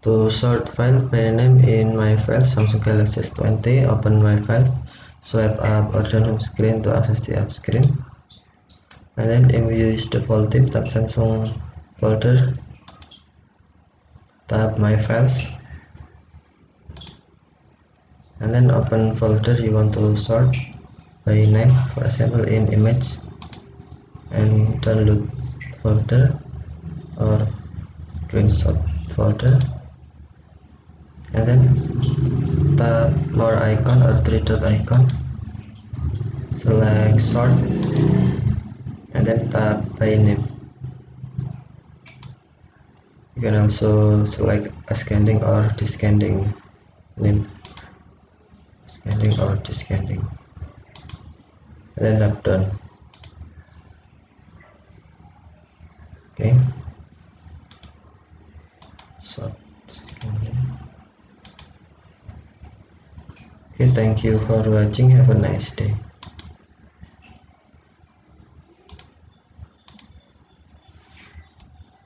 To sort file by name in my files, Samsung Galaxy S20, open my files, swipe up or down home screen to access the app screen, and then if you use the default theme, tap Samsung folder, tap my files, and then open folder you want to sort by name, for example in image, and download folder or screenshot folder, and then tap more icon or three dot icon, select sort, and then tap by name. You can also select ascending or descending name, ascending or descending, and then tap done. Okay, sort descending. Okay, thank you for watching. Have a nice day.